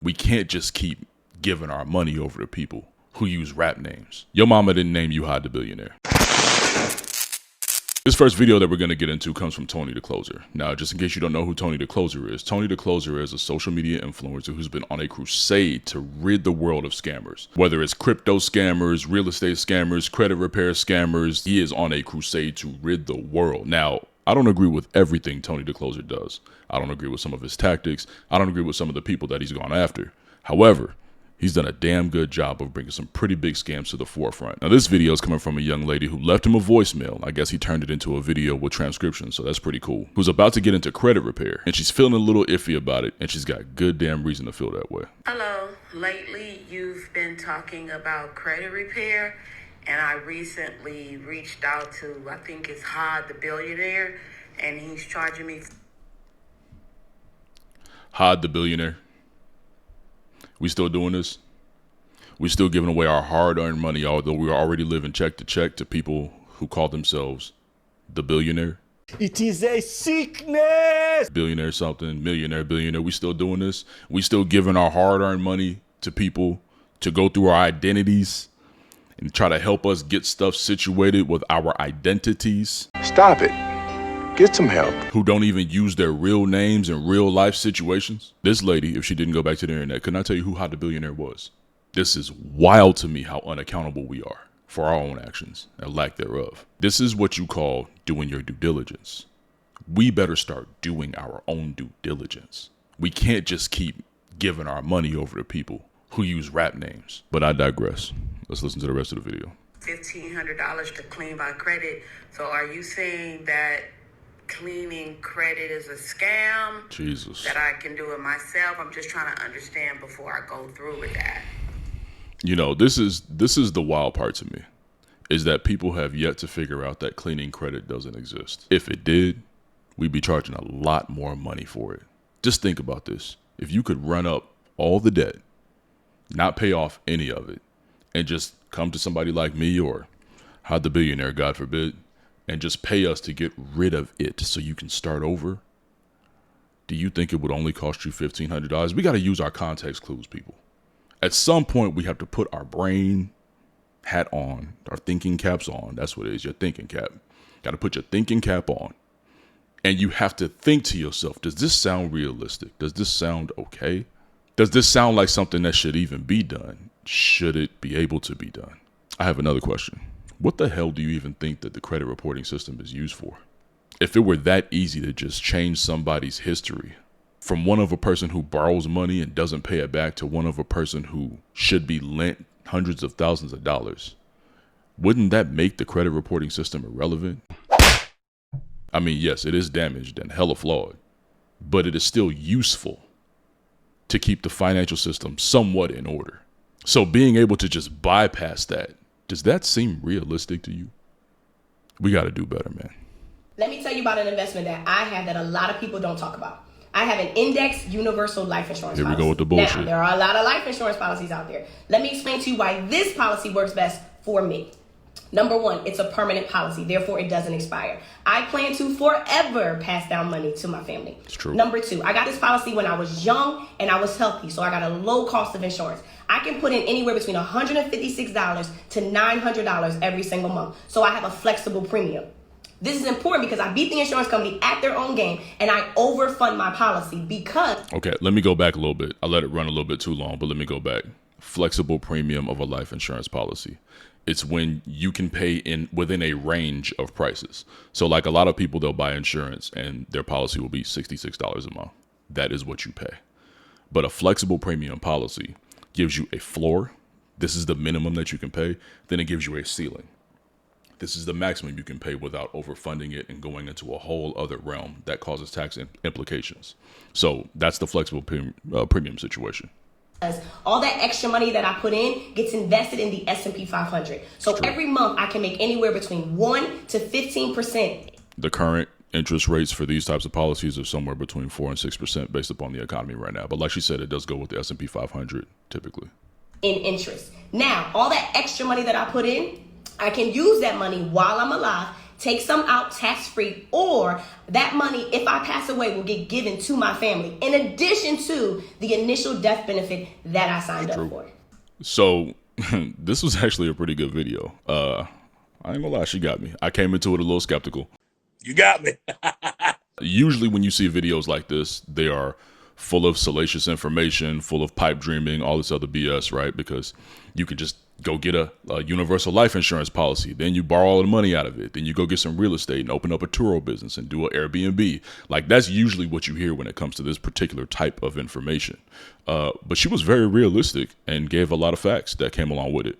We can't just keep giving our money over to people who use rap names. Your mama didn't name you Hide the Billionaire. This first video that we're going to get into comes from Tony the Closer. Now, just in case you don't know who Tony the Closer is a social media influencer who's been on a crusade to rid the world of scammers. Whether it's crypto scammers, real estate scammers, credit repair scammers, he is on a crusade to rid the world. Now, I don't agree with everything Tony the Closer does. I don't agree with some of his tactics. I don't agree with some of the people that he's gone after. However, he's done a damn good job of bringing some pretty big scams to the forefront. Now, this video is coming from a young lady who left him a voicemail. I guess he turned it into a video with transcription, so that's pretty cool. Who's about to get into credit repair, and she's feeling a little iffy about it, and she's got good damn reason to feel that way. Hello. Lately, you've been talking about credit repair, and I recently reached out to, I think it's Hide the Billionaire, and he's charging me. Hide the Billionaire. We still doing this? We still giving away our hard-earned money, although we are already living check to check, to people who call themselves the billionaire. It is a sickness. Billionaire something, millionaire, billionaire. We still doing this? We still giving our hard-earned money to people to go through our identities and try to help us get stuff situated with our identities. Stop it. Get some help. Who don't even use their real names in real life situations. This lady, if she didn't go back to the internet, could not tell you who Hide the Billionaire was. This is wild to me how unaccountable we are for our own actions and lack thereof. This is what you call doing your due diligence. We better start doing our own due diligence. We can't just keep giving our money over to people who use rap names. But I digress. Let's listen to the rest of the video. $1,500 to clean my credit. So are you saying that cleaning credit is a scam? Jesus. That I can do it myself? I'm just trying to understand before I go through with that. You know, this is the wild part to me, is that people have yet to figure out that cleaning credit doesn't exist. If it did, we'd be charging a lot more money for it. Just think about this. If you could run up all the debt, not pay off any of it, and just come to somebody like me or Hide the Billionaire, God forbid, and just pay us to get rid of it so you can start over, do you think it would only cost you $1,500? We got to use our context clues, people. At some point, we have to put our brain hat on, our thinking caps on. That's what it is, your thinking cap. Got to put your thinking cap on. And you have to think to yourself, does this sound realistic? Does this sound okay? Does this sound like something that should even be done? Should it be able to be done? I have another question. What the hell do you even think that the credit reporting system is used for? If it were that easy to just change somebody's history from one of a person who borrows money and doesn't pay it back to one of a person who should be lent hundreds of thousands of dollars, wouldn't that make the credit reporting system irrelevant? I mean, yes, it is damaged and hella flawed, but it is still useful to keep the financial system somewhat in order. So being able to just bypass that, does that seem realistic to you? We got to do better, man. Let me tell you about an investment that I have that a lot of people don't talk about. I have an index universal life insurance policy. Here we go with the bullshit. Now, there are a lot of life insurance policies out there. Let me explain to you why this policy works best for me. Number one, it's a permanent policy, therefore it doesn't expire. I plan to forever pass down money to my family. It's true. Number two, I got this policy when I was young and I was healthy, so I got a low cost of insurance. I can put in anywhere between $156 to $900 every single month, so I have a flexible premium. This is important because I beat the insurance company at their own game and I overfund my policy because... Okay, let me go back a little bit. I let it run a little bit too long, but let me go back. Flexible premium of a life insurance policy. It's when you can pay within a range of prices. So like a lot of people, they'll buy insurance and their policy will be $66 a month. That is what you pay. But a flexible premium policy gives you a floor. This is the minimum that you can pay. Then it gives you a ceiling. This is the maximum you can pay without overfunding it and going into a whole other realm that causes tax implications. So that's the flexible premium situation. All that extra money that I put in gets invested in the S&P 500. So every month I can make anywhere between 1 to 15%. The current interest rates for these types of policies are somewhere between 4 and 6% based upon the economy right now. But like she said, it does go with the S&P 500 typically. In interest. Now, all that extra money that I put in, I can use that money while I'm alive take some out tax-free, or that money, if I pass away, will get given to my family, in addition to the initial death benefit that I signed up for. So this was actually a pretty good video. I ain't gonna lie, she got me. I came into it a little skeptical. You got me. Usually when you see videos like this, they are full of salacious information, full of pipe dreaming, all this other BS, right? Because you could just go get a universal life insurance policy. Then you borrow all the money out of it. Then you go get some real estate and open up a Turo business and do an Airbnb. Like, that's usually what you hear when it comes to this particular type of information. But she was very realistic and gave a lot of facts that came along with it.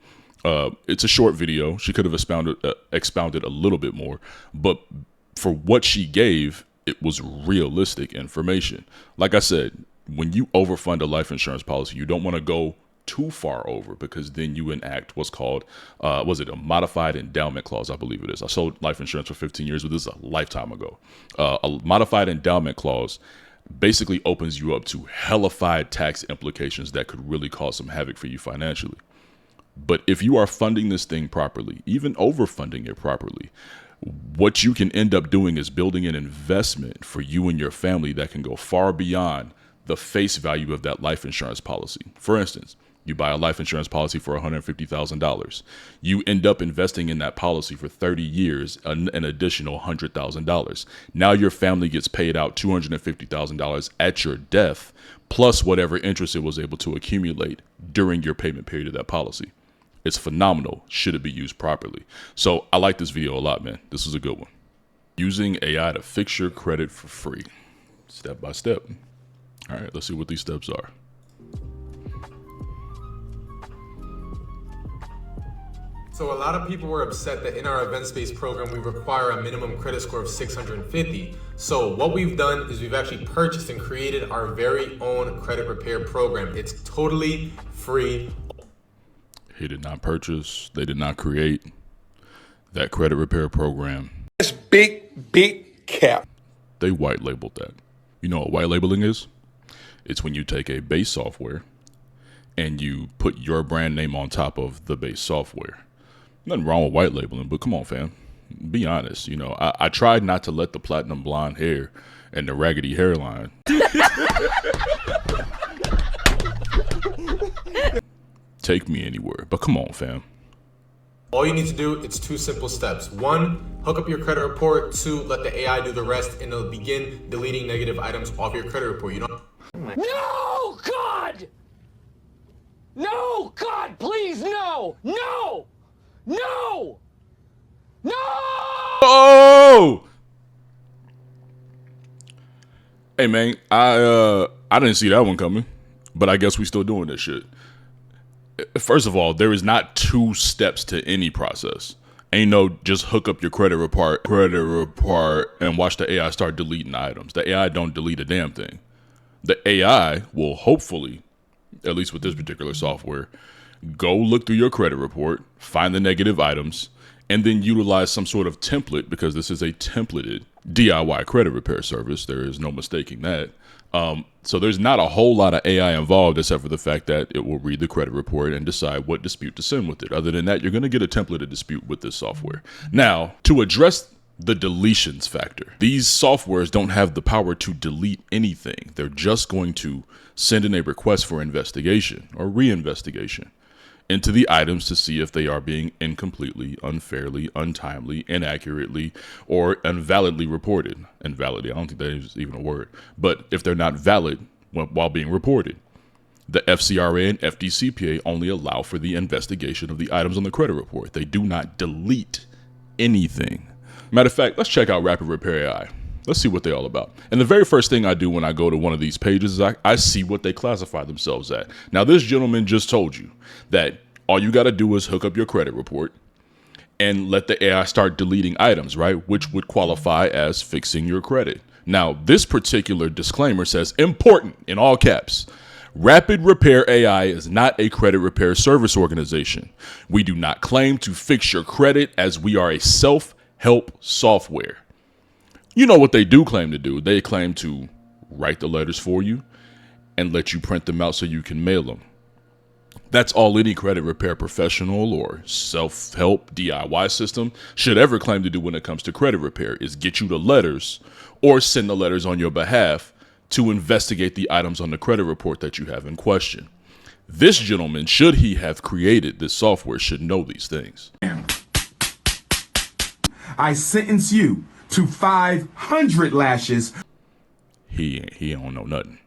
It's a short video. She could have expounded a little bit more, but for what she gave, it was realistic information. Like I said, when you overfund a life insurance policy, you don't want to go too far over, because then you enact what's called, was it a modified endowment clause? I believe it is. I sold life insurance for 15 years, but this is a lifetime ago. A modified endowment clause basically opens you up to hellified tax implications that could really cause some havoc for you financially. But if you are funding this thing properly, even overfunding it properly, what you can end up doing is building an investment for you and your family that can go far beyond the face value of that life insurance policy. For instance, you buy a life insurance policy for $150,000. You end up investing in that policy for 30 years, an additional $100,000. Now your family gets paid out $250,000 at your death, plus whatever interest it was able to accumulate during your payment period of that policy. It's phenomenal, should it be used properly. So I like this video a lot, man. This is a good one. Using AI to fix your credit for free, step by step. All right, let's see what these steps are. So a lot of people were upset that in our events-based program, we require a minimum credit score of 650. So what we've done is we've actually purchased and created our very own credit repair program. It's totally free. He did not purchase, they did not create that credit repair program. It's big cap. They white labeled that. You know what white labeling is? It's when you take a base software and you put your brand name on top of the base software. Nothing wrong with white labeling, but come on, fam. Be honest. You know, I tried not to let the platinum blonde hair and the raggedy hairline take me anywhere. But come on, fam. All you need to do, it's 2 simple steps. 1, hook up your credit report. 2, let the AI do the rest, and it'll begin deleting negative items off your credit report. You don't. No, God! No, God, please, no! No! No! No! Oh! Hey, man, I didn't see that one coming, but I guess we still doing this shit. First of all, there is not 2 steps to any process. Ain't no just hook up your credit report, and watch the AI start deleting items. The AI don't delete a damn thing. The AI will hopefully, at least with this particular software, go look through your credit report, find the negative items, and then utilize some sort of template, because this is a templated DIY credit repair service. There is no mistaking that. So there's not a whole lot of AI involved, except for the fact that it will read the credit report and decide what dispute to send with it. Other than that, you're going to get a templated dispute with this software. Now, to address the deletions factor, these softwares don't have the power to delete anything. They're just going to send in a request for investigation or reinvestigation into the items to see if they are being incompletely, unfairly, untimely, inaccurately, or invalidly reported. Invalid, I don't think that is even a word. But if they're not valid while being reported, the FCRA and FDCPA only allow for the investigation of the items on the credit report. They do not delete anything. Matter of fact, let's check out Rapid Repair AI. Let's see what they're all about. And the very first thing I do when I go to one of these pages is I see what they classify themselves at. Now, this gentleman just told you that all you got to do is hook up your credit report and let the AI start deleting items, right? Which would qualify as fixing your credit. Now, this particular disclaimer says, important in all caps. Rapid Repair AI is not a credit repair service organization. We do not claim to fix your credit, as we are a self-help software. You know what they do claim to do? They claim to write the letters for you and let you print them out so you can mail them. That's all any credit repair professional or self-help DIY system should ever claim to do when it comes to credit repair, is get you the letters or send the letters on your behalf to investigate the items on the credit report that you have in question. This gentleman, should he have created this software, should know these things. I sentence you to 500 lashes. He don't know nothing.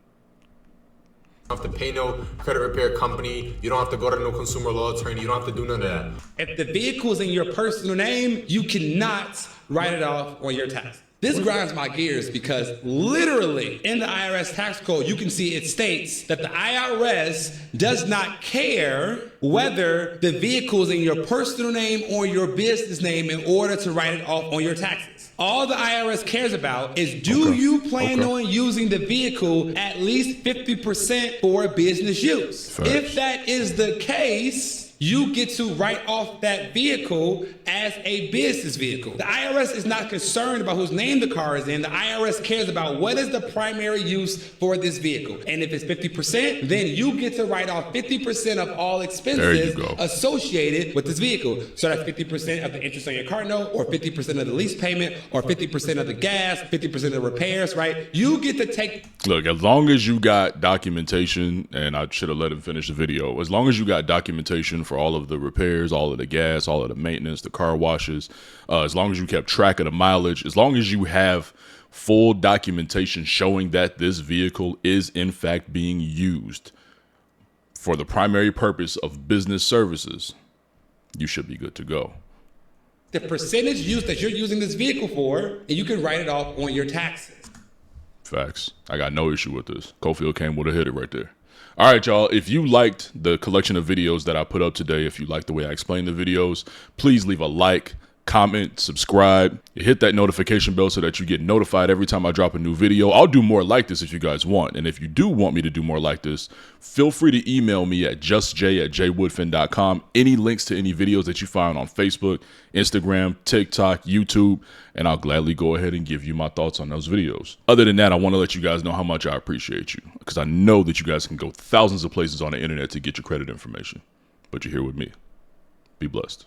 You don't have to pay no credit repair company. You don't have to go to no consumer law attorney. You don't have to do none of that. If the vehicle is in your personal name, you cannot write it off on your tax. This grinds my gears because literally in the IRS tax code, you can see it states that the IRS does not care whether the vehicle is in your personal name or your business name in order to write it off on your taxes. All the IRS cares about is, do you plan on using the vehicle at least 50% for business use? Facts. If that is the case, you get to write off that vehicle as a business vehicle. The IRS is not concerned about whose name the car is in. The IRS cares about what is the primary use for this vehicle. And if it's 50%, then you get to write off 50% of all expenses associated with this vehicle. So that's 50% of the interest on your car note, or 50% of the lease payment, or 50% of the gas, 50% of the repairs, right? You get to take... Look, as long as you got documentation, and I should have let him finish the video, as long as you got documentation for all of the repairs, all of the gas, all of the maintenance, the car washes, as long as you kept track of the mileage, as long as you have full documentation showing that this vehicle is in fact being used for the primary purpose of business services, you should be good to go. The percentage use that you're using this vehicle for, and you can write it off on your taxes. Facts. I got no issue with this. Cofield came with a hitter right there. All right, y'all. If you liked the collection of videos that I put up today, if you like the way I explain the videos, please leave a like, comment, subscribe, hit that notification bell so that you get notified every time I drop a new video. I'll do more like this if you guys want. And if you do want me to do more like this, feel free to email me at justj@jwoodfin.com. Any links to any videos that you find on Facebook, Instagram, TikTok, YouTube, and I'll gladly go ahead and give you my thoughts on those videos. Other than that, I want to let you guys know how much I appreciate you, because I know that you guys can go thousands of places on the internet to get your credit information, but you're here with me. Be blessed.